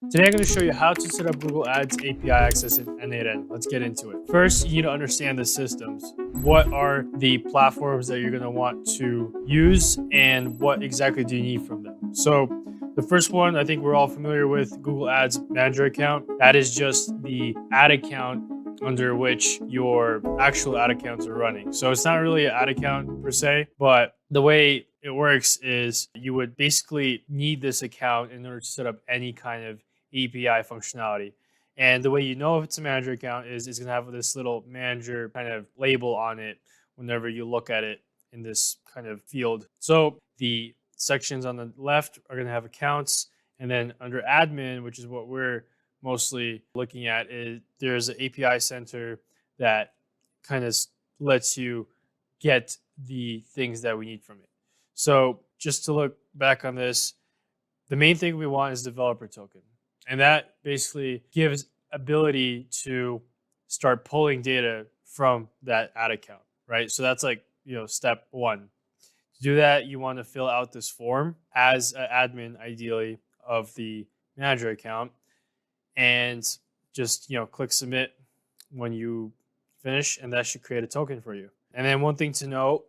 Today I'm going to show you how to set up Google Ads API access in n8n. Let's get into it. First, you need to understand the systems. What are the platforms that you're going to want to use and what exactly do you need from them? So the first one, I think we're all familiar with Google Ads Manager account. That is just the ad account under which your actual ad accounts are running. So it's not really an ad account per se, but the way it works is you would basically need this account in order to set up any kind of API functionality. And the way you know if it's a manager account is it's going to have this little manager kind of label on it whenever you look at it in this kind of field. So the sections on the left are going to have accounts. And then under admin, which is what we're mostly looking at, is there's an API center that kind of lets you get the things that we need from it. So just to look back on this, the main thing we want is developer token. And that basically gives ability to start pulling data from that ad account, right? So that's like, step one. To do that, you want to fill out this form as an admin, ideally, of the manager account. And just, click submit when you finish, and that should create a token for you. And then one thing to note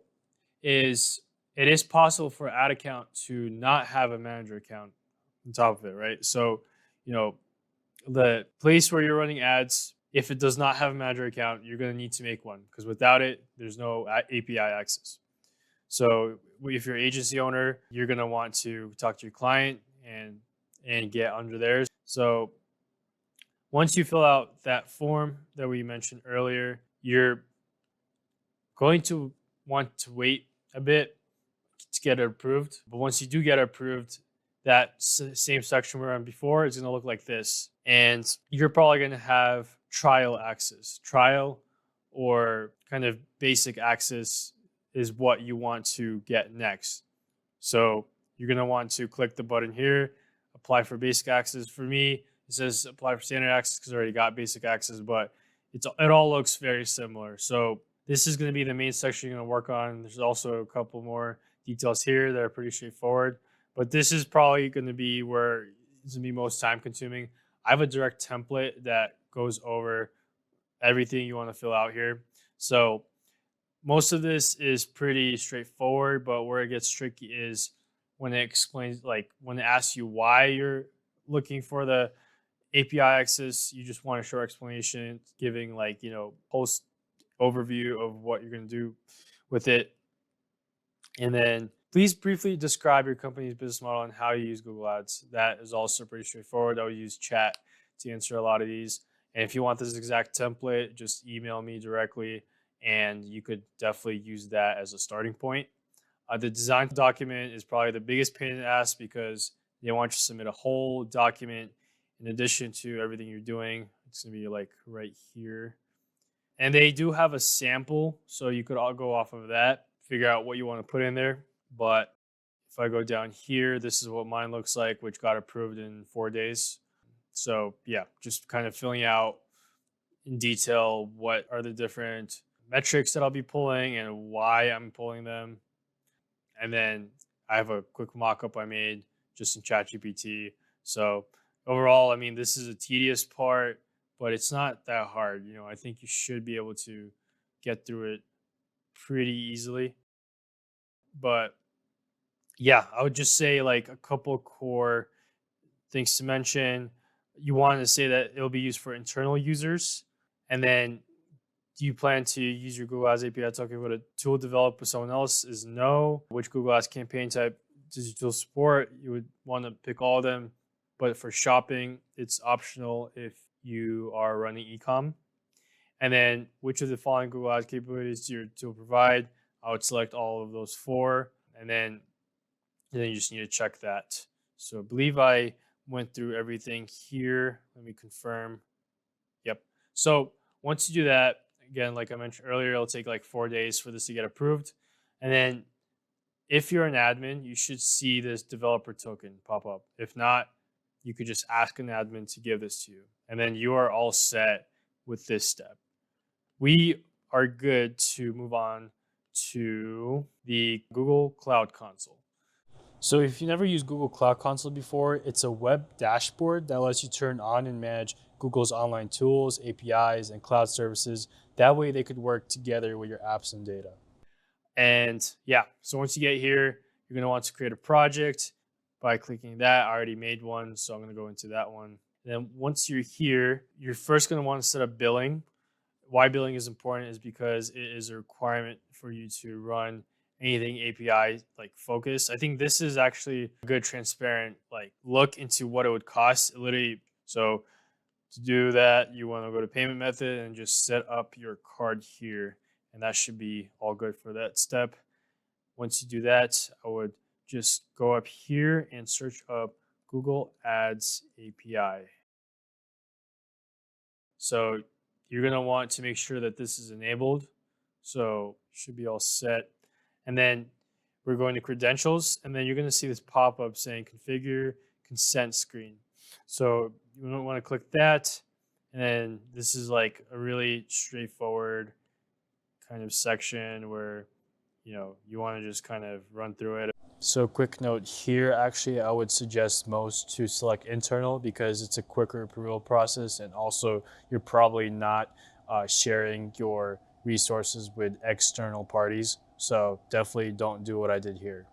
is it is possible for an ad account to not have a manager account on top of it, right? So, the place where you're running ads, if it does not have a manager account, you're going to need to make one because without it, there's no API access. So if you're an agency owner, you're going to want to talk to your client and get under theirs. So once you fill out that form that we mentioned earlier, you're going to want to wait a bit to get it approved. But once you do get it approved, that same section we were on before is going to look like this. And you're probably going to have trial access. Trial or kind of basic access is what you want to get next. So you're going to want to click the button here, apply for basic access. For me, it says apply for standard access because I already got basic access, but it all looks very similar. So this is going to be the main section you're going to work on. There's also a couple more details here that are pretty straightforward. But this is probably going to be where it's going to be most time consuming. I have a direct template that goes over everything you want to fill out here. So most of this is pretty straightforward, but where it gets tricky is when it explains, like when it asks you why you're looking for the API access, you just want a short explanation giving post overview of what you're going to do with it. And then please briefly describe your company's business model and how you use Google Ads. That is also pretty straightforward. I would use chat to answer a lot of these. And if you want this exact template, just email me directly and you could definitely use that as a starting point. The design document is probably the biggest pain in the ass because they want you to submit a whole document in addition to everything you're doing. It's going to be like right here. And they do have a sample, so you could all go off of that, figure out what you want to put in there. But if I go down here, this is what mine looks like, which got approved in 4 days. So yeah, just kind of filling out in detail what are the different metrics that I'll be pulling and why I'm pulling them. And then I have a quick mock-up I made just in ChatGPT. So overall, I mean, this is a tedious part, but it's not that hard. I think you should be able to get through it pretty easily. But yeah, I would just say like a couple core things to mention. You want to say that it'll be used for internal users. And then do you plan to use your Google Ads API token with a tool developed with someone else? Is no. Which Google Ads campaign type does your tool support? You would want to pick all of them. But for shopping, it's optional if you are running e-com. And then which of the following Google Ads capabilities do your tool provide? I would select all of those 4. And then you just need to check that. So I believe I went through everything here. Let me confirm. Yep. So once you do that, again, like I mentioned earlier, it'll take like 4 days for this to get approved. And then if you're an admin, you should see this developer token pop up. If not, you could just ask an admin to give this to you. And then you are all set with this step. We are good to move on to the Google Cloud Console. So if you never used Google Cloud Console before, it's a web dashboard that lets you turn on and manage Google's online tools, APIs, and cloud services. That way they could work together with your apps and data. And yeah, so once you get here, you're going to want to create a project by clicking that. I already made one, so I'm going to go into that one. And then once you're here, you're first going to want to set up billing. Why billing is important is because it is a requirement for you to run anything API like focus. I think this is actually a good transparent like look into what it would cost. Literally, so to do that, you want to go to payment method and just set up your card here. And that should be all good for that step. Once you do that, I would just go up here and search up Google Ads API. So you're going to want to make sure that this is enabled. So should be all set. And then we're going to credentials, and then you're going to see this pop up saying configure consent screen. So you don't want to click that. And then this is like a really straightforward kind of section where, you know, you want to just kind of run through it. So quick note here, actually, I would suggest most to select internal because it's a quicker approval process, and also you're probably not sharing your resources with external parties. So definitely don't do what I did here.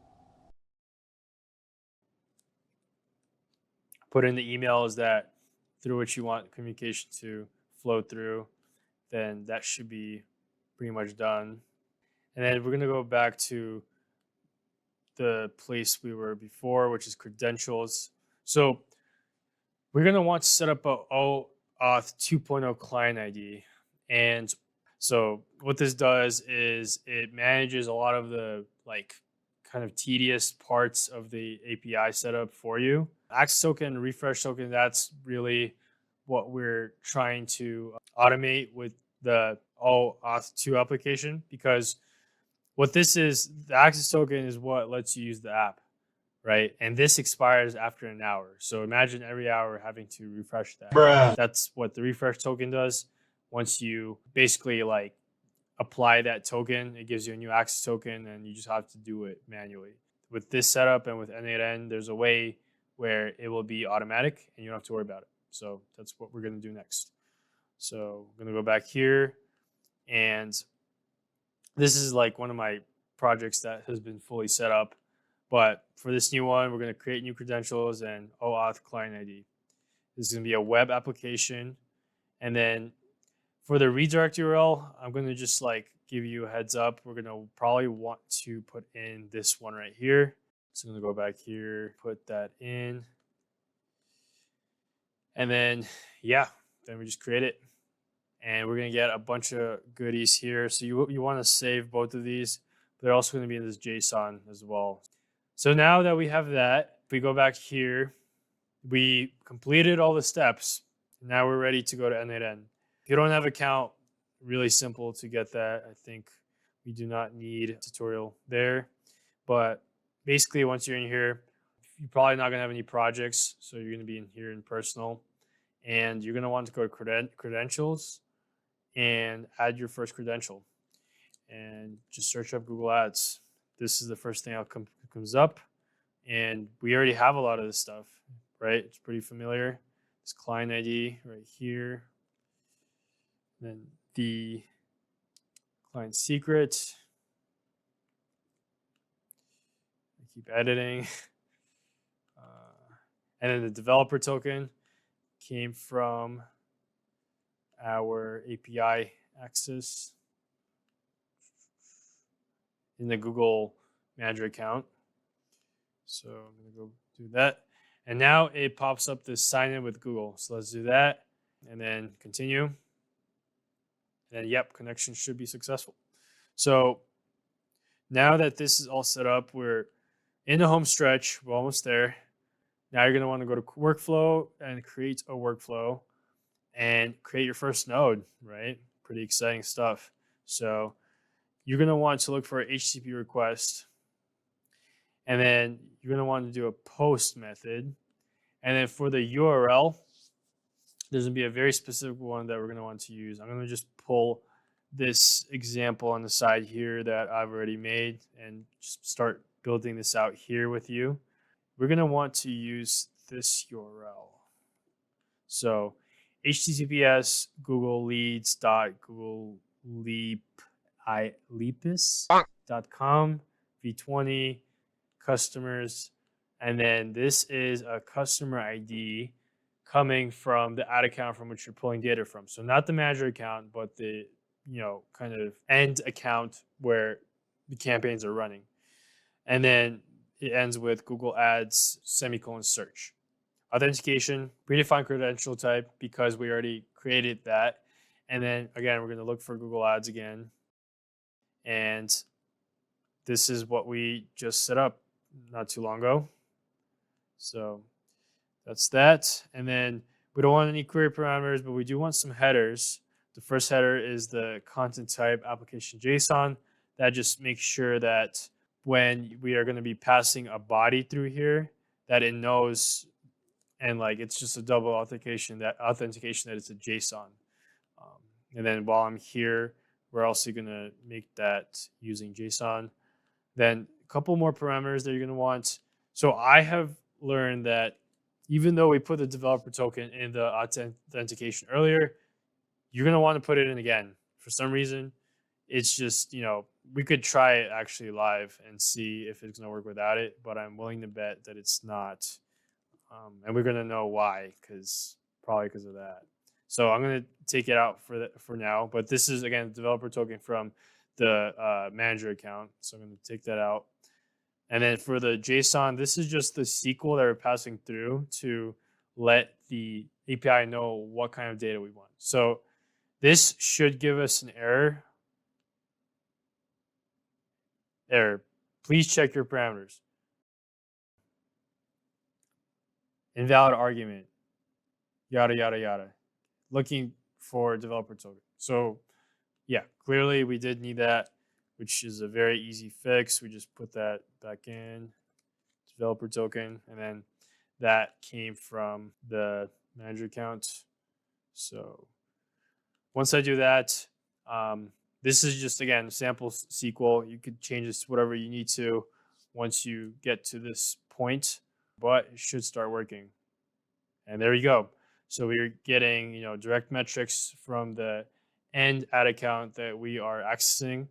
Put in the emails that through which you want communication to flow through, then that should be pretty much done. And then we're going to go back to the place we were before, which is credentials. So we're going to want to set up a OAuth 2.0 client ID. And so what this does is it manages a lot of the like kind of tedious parts of the API setup for you. Access token, refresh token, that's really what we're trying to automate with the OAuth 2 application, because what this is, the access token is what lets you use the app, right? And this expires after an hour. So imagine every hour having to refresh that. Bruh. That's what the refresh token does. Once you basically like apply that token, it gives you a new access token, and you just have to do it manually. With this setup and with n8n, there's a way where it will be automatic and you don't have to worry about it. So that's what we're going to do next. So I'm going to go back here, and this is like one of my projects that has been fully set up. But for this new one, we're going to create new credentials and OAuth client ID. This is going to be a web application. And then for the redirect URL, I'm going to just like give you a heads up. We're going to probably want to put in this one right here. So I'm going to go back here, put that in. And then, yeah, then we just create it. And we're going to get a bunch of goodies here. So you want to save both of these. They're also going to be in this JSON as well. So now that we have that, if we go back here, we completed all the steps. Now we're ready to go to n8n. If you don't have an account, really simple to get that. I think we do not need a tutorial there. But basically, once you're in here, you're probably not going to have any projects. So you're going to be in here in personal. And you're going to want to go to credentials and add your first credential. And just search up Google Ads. This is the first thing that comes up. And we already have a lot of this stuff, right? It's pretty familiar. This client ID right here. Then the client secret. I keep editing. And then the developer token came from our API access in the Google Manager account. So I'm going to go do that. And now it pops up this sign in with Google. So let's do that and then continue. And then, yep, connection should be successful. So now that this is all set up, we're in the home stretch. We're almost there. Now you're going to want to go to workflow and create a workflow and create your first node, right? Pretty exciting stuff. So you're going to want to look for an HTTP request. And then you're going to want to do a post method. And then for the URL, there's going to be a very specific one that we're going to want to use. I'm going to just pull this example on the side here that I've already made and just start building this out here with you, we're going to want to use this URL. So https googleleads.googlelepis.com v20 customers, and then this is a customer ID coming from the ad account from which you're pulling data from. So not the manager account, but the kind of end account where the campaigns are running. And then it ends with Google Ads ;search. Authentication, predefined credential type because we already created that. And then again, we're going to look for Google Ads again. And this is what we just set up not too long ago. So that's that. And then we don't want any query parameters, but we do want some headers. The first header is the content type application JSON. That just makes sure that when we are going to be passing a body through here, that it knows, and like it's just a double authentication that it's a JSON. And then while I'm here, we're also going to make that using JSON. Then a couple more parameters that you're going to want. So I have learned that even though we put the developer token in the authentication earlier, you're going to want to put it in again. For some reason, it's just, we could try it actually live and see if it's going to work without it, but I'm willing to bet that it's not. And we're going to know why, probably because of that. So I'm going to take it out for now, but this is, again, the developer token from the manager account. So I'm going to take that out. And then for the JSON, this is just the SQL that we're passing through to let the API know what kind of data we want. So this should give us an error. Please check your parameters. Invalid argument. Yada, yada, yada. Looking for developer token. So yeah, clearly we did need that, which is a very easy fix. We just put that back in, developer token, and then that came from the manager account. So once I do that, this is just, again, sample SQL. You could change this to whatever you need to once you get to this point, but it should start working. And there you go. So we're getting, direct metrics from the end ad account that we are accessing.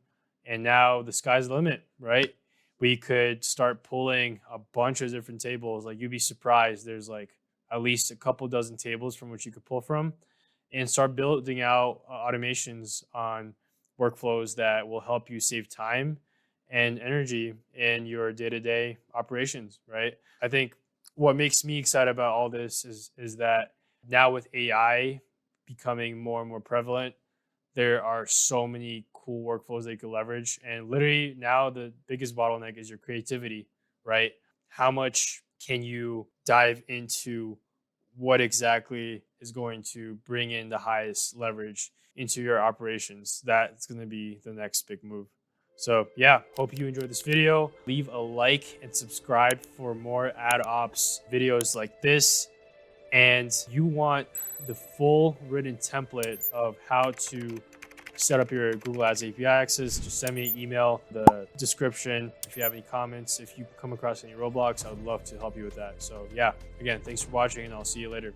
And now the sky's the limit, right? We could start pulling a bunch of different tables. Like, you'd be surprised. There's like at least a couple dozen tables from which you could pull from, and start building out automations on workflows that will help you save time and energy in your day-to-day operations, right? I think what makes me excited about all this is that now with AI becoming more and more prevalent, there are so many cool workflows that you can leverage. And literally now the biggest bottleneck is your creativity, right? How much can you dive into what exactly is going to bring in the highest leverage into your operations? That's going to be the next big move. So yeah, hope you enjoyed this video. Leave a like and subscribe for more ad ops videos like this. And you want the full written template of how to set up your Google Ads API access, just send me an email, the description. If you have any comments, if you come across any roadblocks, I would love to help you with that. So yeah, again, thanks for watching, and I'll see you later.